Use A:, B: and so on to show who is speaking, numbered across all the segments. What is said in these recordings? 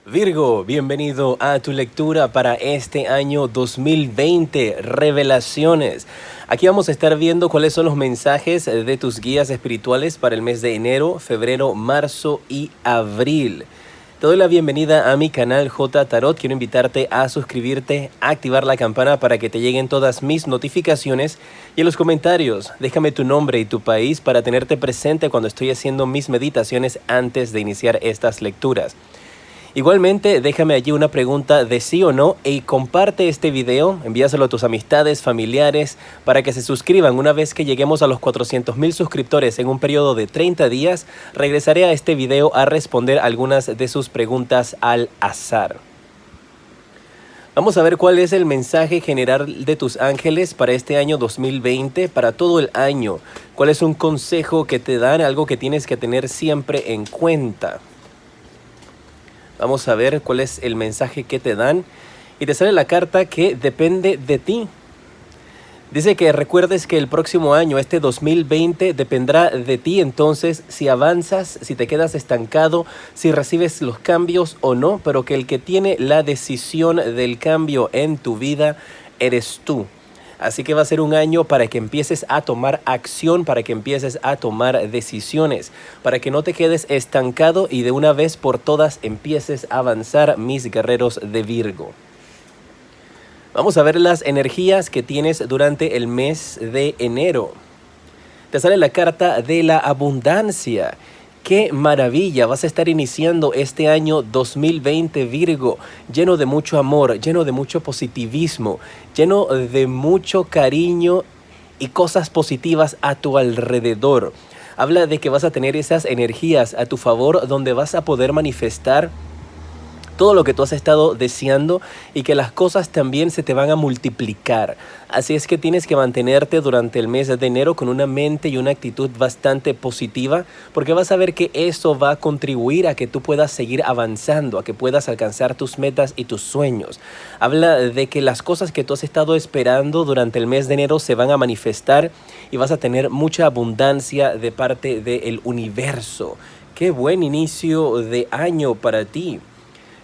A: Virgo, bienvenido a tu lectura para este año 2020, Revelaciones. Aquí vamos a estar viendo cuáles son los mensajes de tus guías espirituales para el mes de enero, febrero, marzo y abril. Te doy la bienvenida a mi canal J Tarot. Quiero invitarte a suscribirte, a activar la campana para que te lleguen todas mis notificaciones. Y en los comentarios, déjame tu nombre y tu país para tenerte presente cuando estoy haciendo mis meditaciones antes de iniciar estas lecturas. Igualmente, déjame allí una pregunta de sí o no y comparte este video, envíaselo a tus amistades, familiares, para que se suscriban. Una vez que lleguemos a los 400,000 suscriptores en un periodo de 30 días, regresaré a este video a responder algunas de sus preguntas al azar. Vamos a ver cuál es el mensaje general de tus ángeles para este año 2020, para todo el año. ¿Cuál es un consejo que te dan, algo que tienes que tener siempre en cuenta? Vamos a ver cuál es el mensaje que te dan. Y te sale la carta que depende de ti. Dice que recuerdes que el próximo año, este 2020, dependerá de ti. Entonces, si avanzas, si te quedas estancado, si recibes los cambios o no. Pero que el que tiene la decisión del cambio en tu vida eres tú. Así que va a ser un año para que empieces a tomar acción, para que empieces a tomar decisiones, para que no te quedes estancado y de una vez por todas empieces a avanzar, mis guerreros de Virgo. Vamos a ver las energías que tienes durante el mes de enero. Te sale la carta de la abundancia. ¡Qué maravilla! Vas a estar iniciando este año 2020, Virgo, lleno de mucho amor, lleno de mucho positivismo, lleno de mucho cariño y cosas positivas a tu alrededor. Habla de que vas a tener esas energías a tu favor donde vas a poder manifestar todo lo que tú has estado deseando y que las cosas también se te van a multiplicar. Así es que tienes que mantenerte durante el mes de enero con una mente y una actitud bastante positiva, porque vas a ver que eso va a contribuir a que tú puedas seguir avanzando, a que puedas alcanzar tus metas y tus sueños. Habla de que las cosas que tú has estado esperando durante el mes de enero se van a manifestar y vas a tener mucha abundancia de parte del universo. ¡Qué buen inicio de año para ti!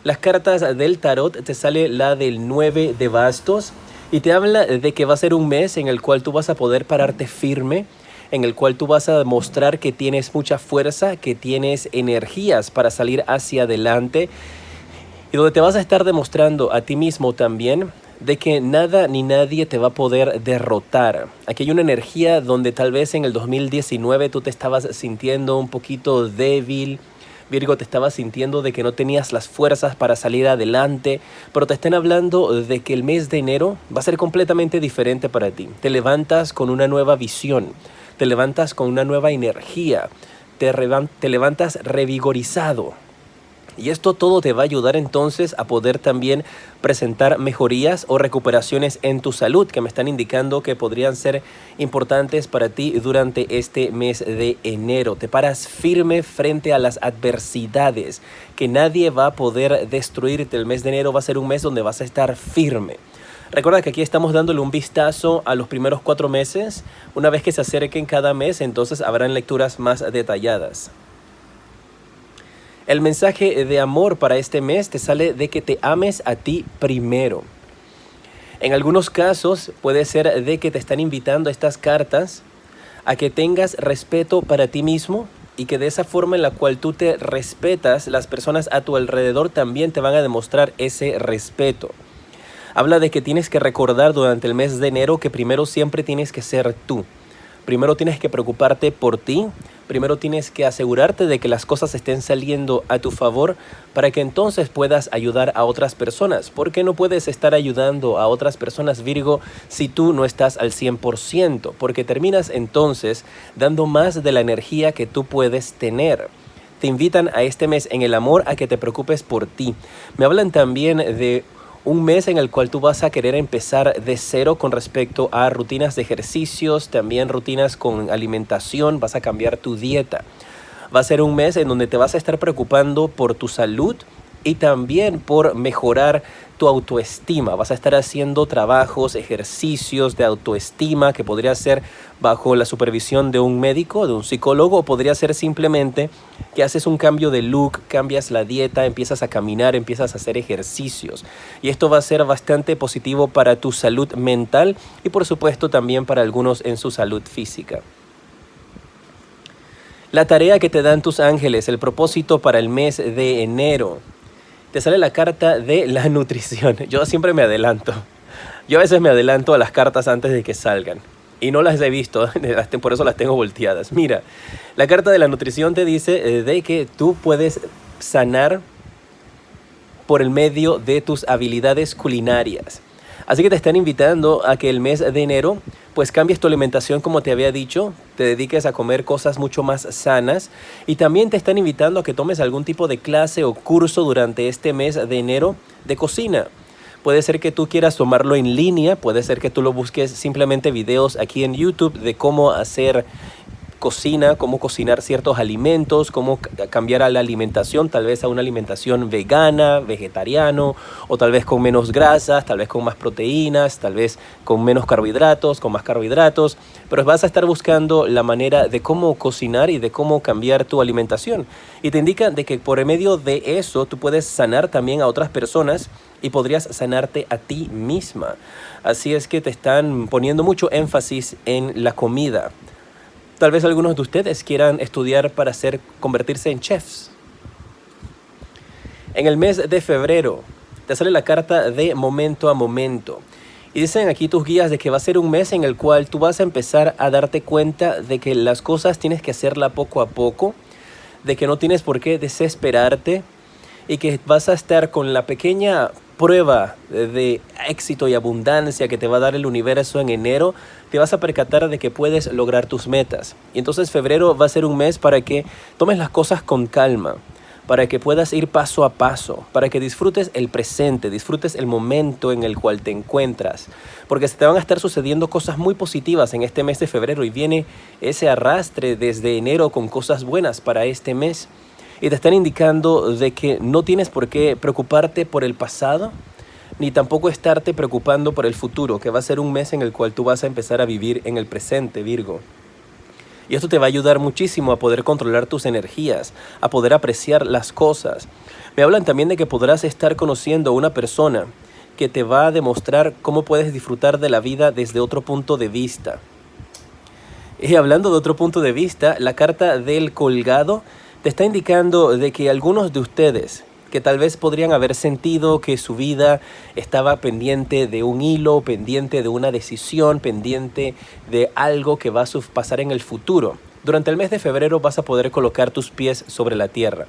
A: Las cartas del tarot te sale la del 9 de bastos y te habla de que va a ser un mes en el cual tú vas a poder pararte firme, en el cual tú vas a demostrar que tienes mucha fuerza, que tienes energías para salir hacia adelante y donde te vas a estar demostrando a ti mismo también de que nada ni nadie te va a poder derrotar. Aquí hay una energía donde tal vez en el 2019 tú te estabas sintiendo un poquito débil, Virgo, te estabas sintiendo de que no tenías las fuerzas para salir adelante, pero te están hablando de que el mes de enero va a ser completamente diferente para ti. Te levantas con una nueva visión, te levantas con una nueva energía, te levantas revigorizado. Y esto todo te va a ayudar entonces a poder también presentar mejorías o recuperaciones en tu salud que me están indicando que podrían ser importantes para ti durante este mes de enero. Te paras firme frente a las adversidades, que nadie va a poder destruirte. El mes de enero va a ser un mes donde vas a estar firme. Recuerda que aquí estamos dándole un vistazo a los primeros 4 meses. Una vez que se acerquen cada mes, entonces habrán lecturas más detalladas. El mensaje de amor para este mes te sale de que te ames a ti primero. En algunos casos puede ser de que te están invitando estas cartas a que tengas respeto para ti mismo y que de esa forma en la cual tú te respetas, las personas a tu alrededor también te van a demostrar ese respeto. Habla de que tienes que recordar durante el mes de enero que primero siempre tienes que ser tú. Primero tienes que preocuparte por ti. Primero tienes que asegurarte de que las cosas estén saliendo a tu favor para que entonces puedas ayudar a otras personas. ¿Por qué no puedes estar ayudando a otras personas, Virgo, si tú no estás al 100%? Porque terminas entonces dando más de la energía que tú puedes tener. Te invitan a este mes en el amor a que te preocupes por ti. Me hablan también de un mes en el cual tú vas a querer empezar de cero con respecto a rutinas de ejercicios, también rutinas con alimentación, vas a cambiar tu dieta. Va a ser un mes en donde te vas a estar preocupando por tu salud, y también por mejorar tu autoestima. Vas a estar haciendo trabajos, ejercicios de autoestima que podría ser bajo la supervisión de un médico, de un psicólogo, o podría ser simplemente que haces un cambio de look, cambias la dieta, empiezas a caminar, empiezas a hacer ejercicios. Y esto va a ser bastante positivo para tu salud mental y por supuesto también para algunos en su salud física. La tarea que te dan tus ángeles, el propósito para el mes de enero. Te sale la carta de la nutrición. Yo siempre me adelanto. Yo a veces me adelanto a las cartas antes de que salgan. Y no las he visto, por eso las tengo volteadas. Mira, la carta de la nutrición te dice de que tú puedes sanar por el medio de tus habilidades culinarias. Así que te están invitando a que el mes de enero pues cambies tu alimentación como te había dicho, te dediques a comer cosas mucho más sanas y también te están invitando a que tomes algún tipo de clase o curso durante este mes de enero de cocina. Puede ser que tú quieras tomarlo en línea, puede ser que tú lo busques simplemente videos aquí en YouTube de cómo hacer cocina, cómo cocinar ciertos alimentos, cómo cambiar a la alimentación, tal vez a una alimentación vegana, vegetariano, o tal vez con menos grasas, tal vez con más proteínas, tal vez con menos carbohidratos, con más carbohidratos, pero vas a estar buscando la manera de cómo cocinar y de cómo cambiar tu alimentación. Y te indica de que por medio de eso tú puedes sanar también a otras personas y podrías sanarte a ti misma. Así es que te están poniendo mucho énfasis en la comida. Tal vez algunos de ustedes quieran estudiar para convertirse en chefs. En el mes de febrero te sale la carta de momento a momento. Y dicen aquí tus guías de que va a ser un mes en el cual tú vas a empezar a darte cuenta de que las cosas tienes que hacerla poco a poco, de que no tienes por qué desesperarte y que vas a estar con la pequeña prueba de éxito y abundancia que te va a dar el universo en enero, te vas a percatar de que puedes lograr tus metas. Y entonces febrero va a ser un mes para que tomes las cosas con calma, para que puedas ir paso a paso, para que disfrutes el presente, disfrutes el momento en el cual te encuentras, porque se te van a estar sucediendo cosas muy positivas en este mes de febrero y viene ese arrastre desde enero con cosas buenas para este mes. Y te están indicando de que no tienes por qué preocuparte por el pasado, ni tampoco estarte preocupando por el futuro, que va a ser un mes en el cual tú vas a empezar a vivir en el presente, Virgo. Y esto te va a ayudar muchísimo a poder controlar tus energías, a poder apreciar las cosas. Me hablan también de que podrás estar conociendo a una persona que te va a demostrar cómo puedes disfrutar de la vida desde otro punto de vista. Y hablando de otro punto de vista, la carta del colgado te está indicando de que algunos de ustedes que tal vez podrían haber sentido que su vida estaba pendiente de un hilo, pendiente de una decisión, pendiente de algo que va a pasar en el futuro. Durante el mes de febrero vas a poder colocar tus pies sobre la tierra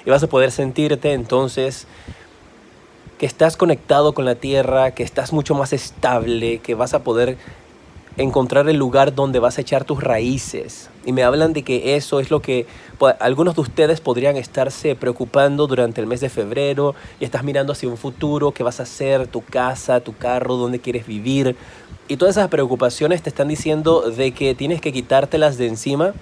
A: y vas a poder sentirte entonces que estás conectado con la tierra, que estás mucho más estable, que vas a poder encontrar el lugar donde vas a echar tus raíces. Y me hablan de que eso es lo que algunos de ustedes podrían estarse preocupando durante el mes de febrero y estás mirando hacia un futuro, qué vas a hacer, tu casa, tu carro, dónde quieres vivir. Y todas esas preocupaciones te están diciendo de que tienes que quitártelas de encima,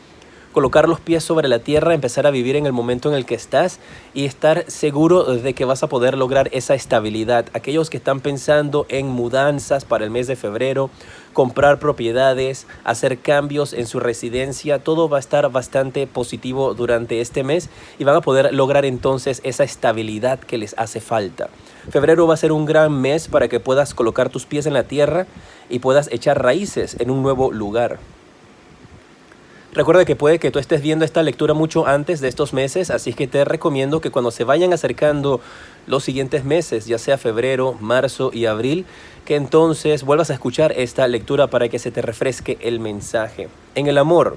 A: colocar los pies sobre la tierra, empezar a vivir en el momento en el que estás y estar seguro de que vas a poder lograr esa estabilidad. Aquellos que están pensando en mudanzas para el mes de febrero, comprar propiedades, hacer cambios en su residencia, todo va a estar bastante positivo durante este mes y van a poder lograr entonces esa estabilidad que les hace falta. Febrero va a ser un gran mes para que puedas colocar tus pies en la tierra y puedas echar raíces en un nuevo lugar. Recuerda que puede que tú estés viendo esta lectura mucho antes de estos meses, así que te recomiendo que cuando se vayan acercando los siguientes meses, ya sea febrero, marzo y abril, que entonces vuelvas a escuchar esta lectura para que se te refresque el mensaje. En el amor,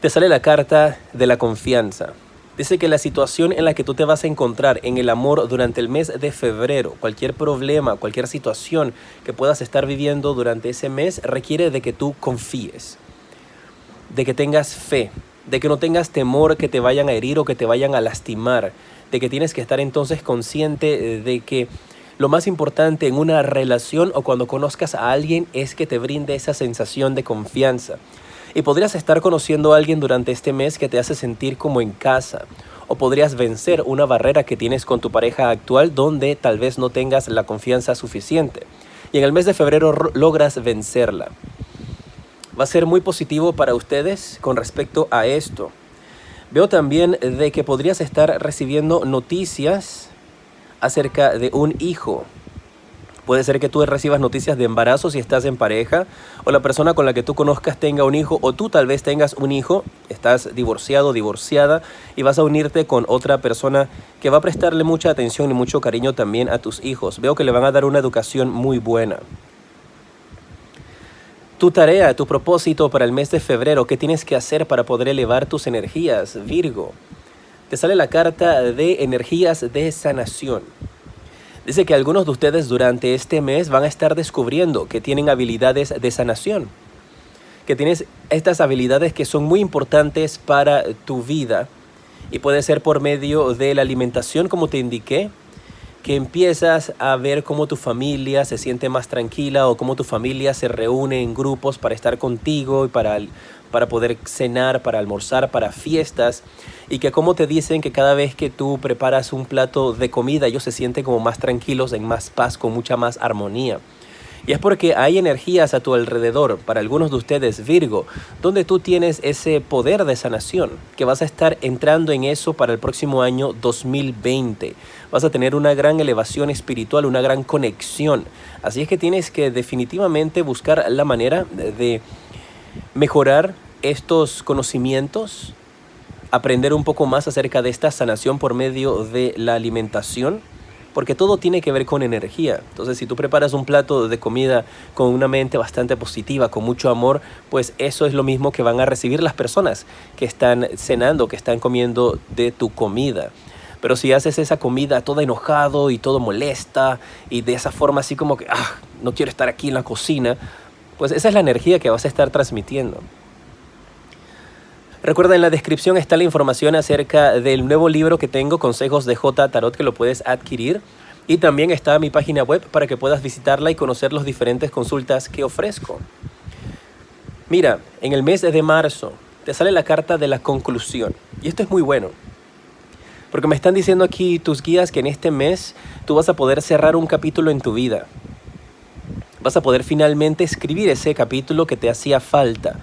A: te sale la carta de la confianza. Dice que la situación en la que tú te vas a encontrar en el amor durante el mes de febrero, cualquier problema, cualquier situación que puedas estar viviendo durante ese mes, requiere de que tú confíes, de que tengas fe, de que no tengas temor que te vayan a herir o que te vayan a lastimar, de que tienes que estar entonces consciente de que lo más importante en una relación o cuando conozcas a alguien es que te brinde esa sensación de confianza. Y podrías estar conociendo a alguien durante este mes que te hace sentir como en casa, o podrías vencer una barrera que tienes con tu pareja actual donde tal vez no tengas la confianza suficiente. Y en el mes de febrero logras vencerla. Va a ser muy positivo para ustedes con respecto a esto. Veo también de que podrías estar recibiendo noticias acerca de un hijo. Puede ser que tú recibas noticias de embarazo si estás en pareja, o la persona con la que tú conozcas tenga un hijo, o tú tal vez tengas un hijo, estás divorciado, divorciada, y vas a unirte con otra persona que va a prestarle mucha atención y mucho cariño también a tus hijos. Veo que le van a dar una educación muy buena. Tu tarea, tu propósito para el mes de febrero, ¿qué tienes que hacer para poder elevar tus energías, Virgo? Te sale la carta de energías de sanación. Dice que algunos de ustedes durante este mes van a estar descubriendo que tienen habilidades de sanación, que tienes estas habilidades que son muy importantes para tu vida, y puede ser por medio de la alimentación, como te indiqué, que empiezas a ver cómo tu familia se siente más tranquila o cómo tu familia se reúne en grupos para estar contigo y para poder cenar, para almorzar, para fiestas, y que como te dicen que cada vez que tú preparas un plato de comida ellos se sienten como más tranquilos, en más paz, con mucha más armonía. Y es porque hay energías a tu alrededor, para algunos de ustedes, Virgo, donde tú tienes ese poder de sanación, que vas a estar entrando en eso para el próximo año 2020. Vas a tener una gran elevación espiritual, una gran conexión. Así es que tienes que definitivamente buscar la manera de mejorar estos conocimientos, aprender un poco más acerca de esta sanación por medio de la alimentación, porque todo tiene que ver con energía. Entonces, si tú preparas un plato de comida con una mente bastante positiva, con mucho amor, pues eso es lo mismo que van a recibir las personas que están cenando, que están comiendo de tu comida. Pero si haces esa comida todo enojado y todo molesta y de esa forma así como que no quiero estar aquí en la cocina, pues esa es la energía que vas a estar transmitiendo. Recuerda, en la descripción está la información acerca del nuevo libro que tengo, Consejos de J Tarot, que lo puedes adquirir. Y también está mi página web para que puedas visitarla y conocer las diferentes consultas que ofrezco. Mira, en el mes de marzo te sale la carta de la conclusión. Y esto es muy bueno, porque me están diciendo aquí tus guías que en este mes tú vas a poder cerrar un capítulo en tu vida. Vas a poder finalmente escribir ese capítulo que te hacía falta.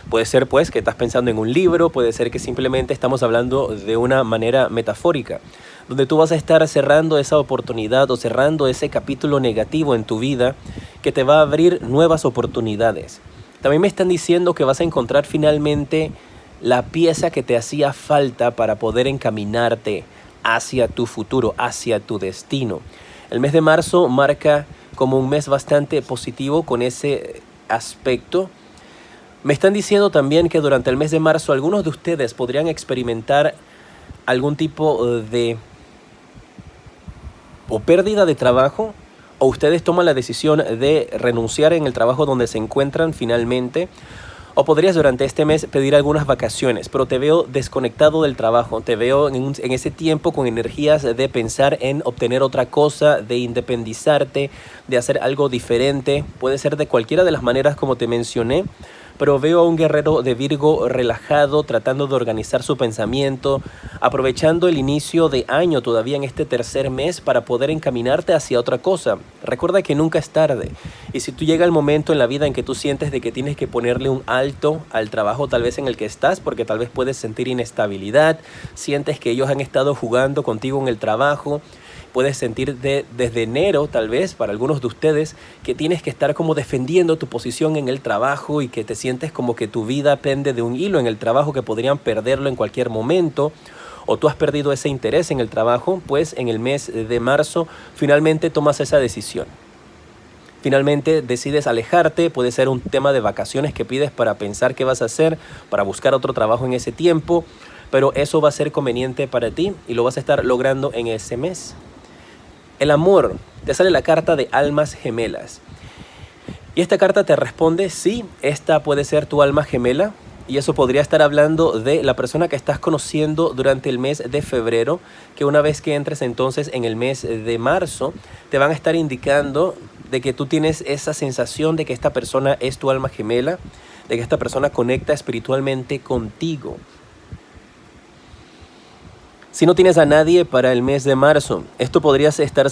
A: Puede ser pues que estás pensando en un libro, puede ser que simplemente estamos hablando de una manera metafórica, donde tú vas a estar cerrando esa oportunidad o cerrando ese capítulo negativo en tu vida que te va a abrir nuevas oportunidades. También me están diciendo que vas a encontrar finalmente la pieza que te hacía falta para poder encaminarte hacia tu futuro, hacia tu destino. El mes de marzo marca como un mes bastante positivo con ese aspecto. Me están diciendo también que durante el mes de marzo algunos de ustedes podrían experimentar algún tipo de pérdida de trabajo, o ustedes toman la decisión de renunciar en el trabajo donde se encuentran finalmente, o podrías durante este mes pedir algunas vacaciones, pero te veo desconectado del trabajo, te veo en ese tiempo con energías de pensar en obtener otra cosa, de independizarte, de hacer algo diferente. Puede ser de cualquiera de las maneras como te mencioné, pero veo a un guerrero de Virgo relajado, tratando de organizar su pensamiento, aprovechando el inicio de año todavía en este tercer mes para poder encaminarte hacia otra cosa. Recuerda que nunca es tarde, y si tú llega el momento en la vida en que tú sientes de que tienes que ponerle un alto al trabajo tal vez en el que estás, porque tal vez puedes sentir inestabilidad, sientes que ellos han estado jugando contigo en el trabajo, puedes sentir desde enero, tal vez, para algunos de ustedes, que tienes que estar como defendiendo tu posición en el trabajo y que te sientes como que tu vida pende de un hilo en el trabajo, que podrían perderlo en cualquier momento, o tú has perdido ese interés en el trabajo. Pues en el mes de marzo finalmente tomas esa decisión. Finalmente decides alejarte, puede ser un tema de vacaciones que pides para pensar qué vas a hacer, para buscar otro trabajo en ese tiempo, pero eso va a ser conveniente para ti y lo vas a estar logrando en ese mes. El amor, te sale la carta de almas gemelas. Y esta carta te responde, sí, esta puede ser tu alma gemela. Y eso podría estar hablando de la persona que estás conociendo durante el mes de febrero, que una vez que entres entonces en el mes de marzo, te van a estar indicando de que tú tienes esa sensación de que esta persona es tu alma gemela, de que esta persona conecta espiritualmente contigo. Si no tienes a nadie para el mes de marzo, esto podría esto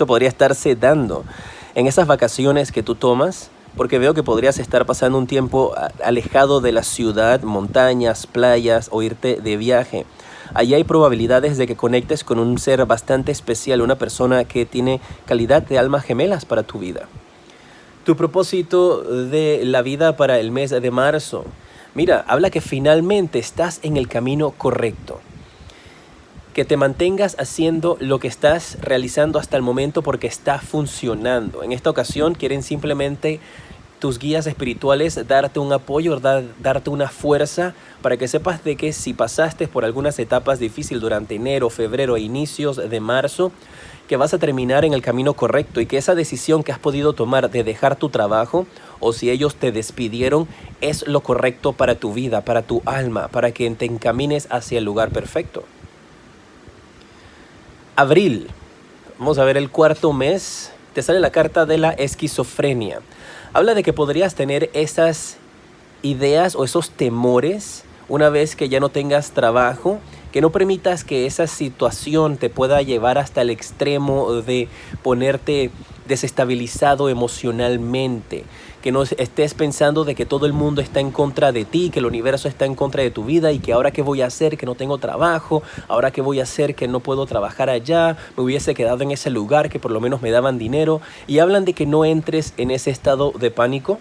A: podría estarse dando en esas vacaciones que tú tomas, porque veo que podrías estar pasando un tiempo alejado de la ciudad, montañas, playas o irte de viaje. Allí hay probabilidades de que conectes con un ser bastante especial, una persona que tiene calidad de almas gemelas para tu vida. Tu propósito de la vida para el mes de marzo. Mira, habla que finalmente estás en el camino correcto. Que te mantengas haciendo lo que estás realizando hasta el momento porque está funcionando. En esta ocasión quieren simplemente tus guías espirituales darte un apoyo, darte una fuerza para que sepas de que si pasaste por algunas etapas difíciles durante enero, febrero e inicios de marzo, que vas a terminar en el camino correcto y que esa decisión que has podido tomar de dejar tu trabajo o si ellos te despidieron es lo correcto para tu vida, para tu alma, para que te encamines hacia el lugar perfecto. Abril, vamos a ver el cuarto mes, te sale la carta de la esquizofrenia. Habla de que podrías tener esas ideas o esos temores una vez que ya no tengas trabajo, que no permitas que esa situación te pueda llevar hasta el extremo de ponerte desestabilizado emocionalmente, que no estés pensando de que todo el mundo está en contra de ti, que el universo está en contra de tu vida y que ahora qué voy a hacer, que no tengo trabajo, ahora qué voy a hacer, que no puedo trabajar allá, me hubiese quedado en ese lugar que por lo menos me daban dinero, y hablan de que no entres en ese estado de pánico,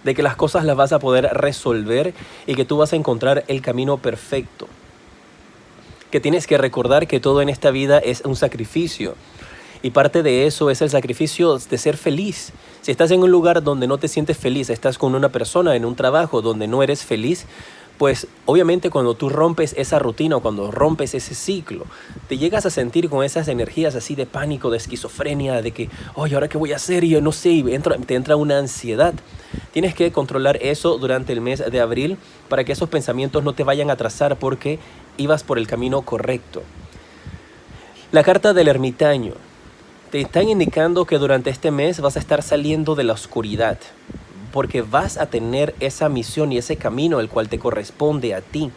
A: de que las cosas las vas a poder resolver y que tú vas a encontrar el camino perfecto. Que tienes que recordar que todo en esta vida es un sacrificio. Y parte de eso es el sacrificio de ser feliz. Si estás en un lugar donde no te sientes feliz, estás con una persona en un trabajo donde no eres feliz, pues obviamente cuando tú rompes esa rutina o cuando rompes ese ciclo, te llegas a sentir con esas energías así de pánico, de esquizofrenia, de que, oye, ¿ahora qué voy a hacer? Y yo no sé, y te entra una ansiedad. Tienes que controlar eso durante el mes de abril para que esos pensamientos no te vayan a atrasar porque ibas por el camino correcto. La carta del ermitaño. Te están indicando que durante este mes vas a estar saliendo de la oscuridad, porque vas a tener esa misión y ese camino el cual te corresponde a ti.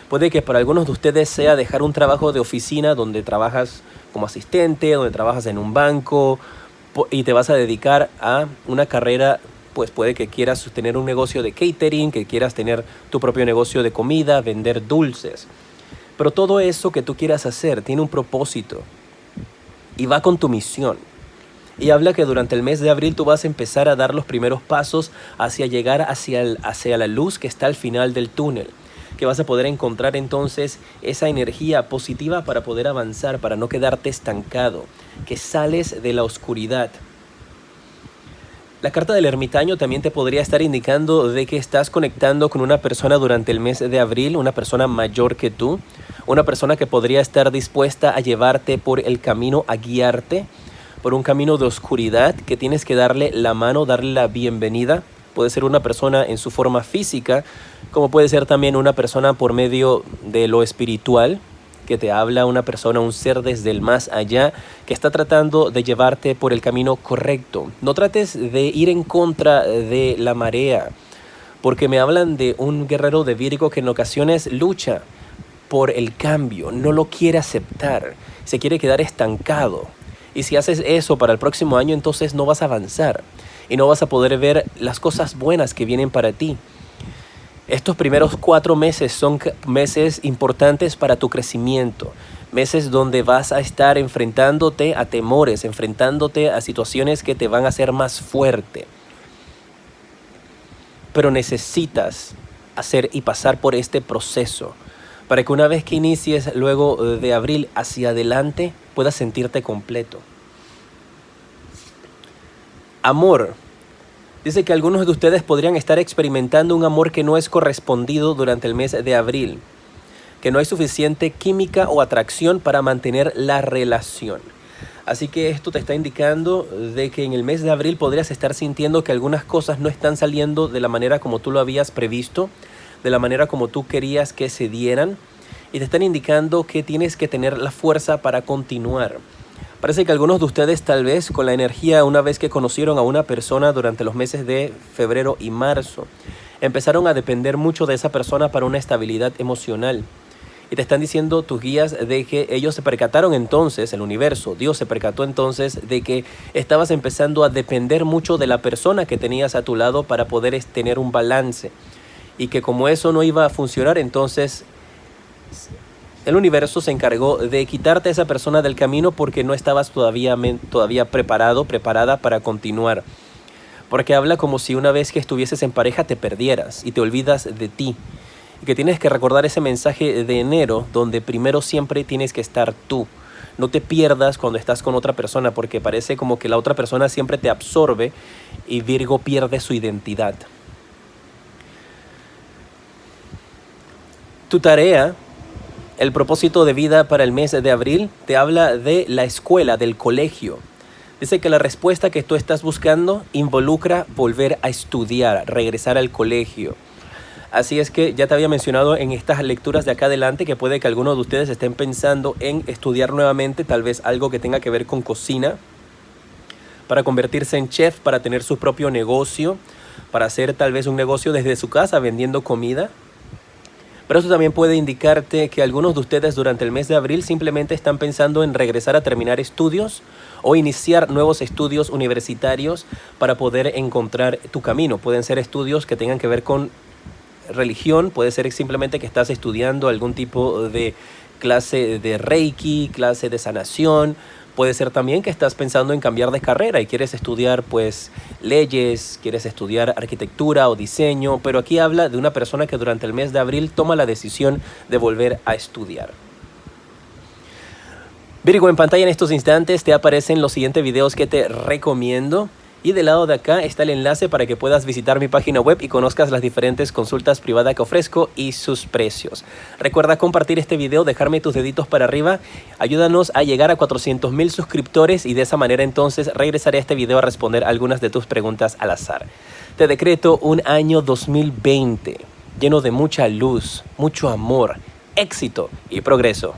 A: Puede que para algunos de ustedes sea dejar un trabajo de oficina donde trabajas como asistente, donde trabajas en un banco y te vas a dedicar a una carrera, pues puede que quieras tener un negocio de catering, que quieras tener tu propio negocio de comida, vender dulces. Pero todo eso que tú quieras hacer tiene un propósito y va con tu misión. Y habla que durante el mes de abril tú vas a empezar a dar los primeros pasos hacia llegar hacia la luz que está al final del túnel. Que vas a poder encontrar entonces esa energía positiva para poder avanzar, para no quedarte estancado. Que sales de la oscuridad. La carta del ermitaño también te podría estar indicando de que estás conectando con una persona durante el mes de abril, una persona mayor que tú, una persona que podría estar dispuesta a llevarte por el camino, a guiarte por un camino de oscuridad, que tienes que darle la mano, darle la bienvenida. Puede ser una persona en su forma física, como puede ser también una persona por medio de lo espiritual, que te habla una persona, un ser desde el más allá, que está tratando de llevarte por el camino correcto. No trates de ir en contra de la marea, porque me hablan de un guerrero de Virgo que en ocasiones lucha por el cambio, no lo quiere aceptar, se quiere quedar estancado. Y si haces eso para el próximo año, entonces no vas a avanzar y no vas a poder ver las cosas buenas que vienen para ti. Estos primeros 4 meses son meses importantes para tu crecimiento, meses donde vas a estar enfrentándote a temores, enfrentándote a situaciones que te van a hacer más fuerte. Pero necesitas hacer y pasar por este proceso para que una vez que inicies luego de abril hacia adelante puedas sentirte completo. Amor. Dice que algunos de ustedes podrían estar experimentando un amor que no es correspondido durante el mes de abril, que no hay suficiente química o atracción para mantener la relación. Así que esto te está indicando de que en el mes de abril podrías estar sintiendo que algunas cosas no están saliendo de la manera como tú lo habías previsto, de la manera como tú querías que se dieran, y te están indicando que tienes que tener la fuerza para continuar. Parece que algunos de ustedes tal vez con la energía una vez que conocieron a una persona durante los meses de febrero y marzo, empezaron a depender mucho de esa persona para una estabilidad emocional. Y te están diciendo tus guías de que ellos se percataron entonces, el universo, Dios se percató entonces de que estabas empezando a depender mucho de la persona que tenías a tu lado para poder tener un balance. Y que como eso no iba a funcionar, entonces el universo se encargó de quitarte a esa persona del camino porque no estabas todavía preparada para continuar. Porque habla como si una vez que estuvieses en pareja te perdieras y te olvidas de ti. Y que tienes que recordar ese mensaje de enero donde primero siempre tienes que estar tú. No te pierdas cuando estás con otra persona porque parece como que la otra persona siempre te absorbe y Virgo pierde su identidad. Tu tarea, el propósito de vida para el mes de abril, te habla de la escuela, del colegio. Dice que la respuesta que tú estás buscando involucra volver a estudiar, regresar al colegio. Así es que ya te había mencionado en estas lecturas de acá adelante que puede que algunos de ustedes estén pensando en estudiar nuevamente, tal vez algo que tenga que ver con cocina, para convertirse en chef, para tener su propio negocio, para hacer tal vez un negocio desde su casa vendiendo comida. Pero eso también puede indicarte que algunos de ustedes durante el mes de abril simplemente están pensando en regresar a terminar estudios o iniciar nuevos estudios universitarios para poder encontrar tu camino. Pueden ser estudios que tengan que ver con religión, puede ser simplemente que estás estudiando algún tipo de clase de Reiki, clase de sanación. Puede ser también que estás pensando en cambiar de carrera y quieres estudiar pues leyes, quieres estudiar arquitectura o diseño, pero aquí habla de una persona que durante el mes de abril toma la decisión de volver a estudiar. Virgo, en pantalla en estos instantes te aparecen los siguientes videos que te recomiendo. Y del lado de acá está el enlace para que puedas visitar mi página web y conozcas las diferentes consultas privadas que ofrezco y sus precios. Recuerda compartir este video, dejarme tus deditos para arriba. Ayúdanos a llegar a 400,000 suscriptores y de esa manera entonces regresaré a este video a responder algunas de tus preguntas al azar. Te decreto un año 2020 lleno de mucha luz, mucho amor, éxito y progreso.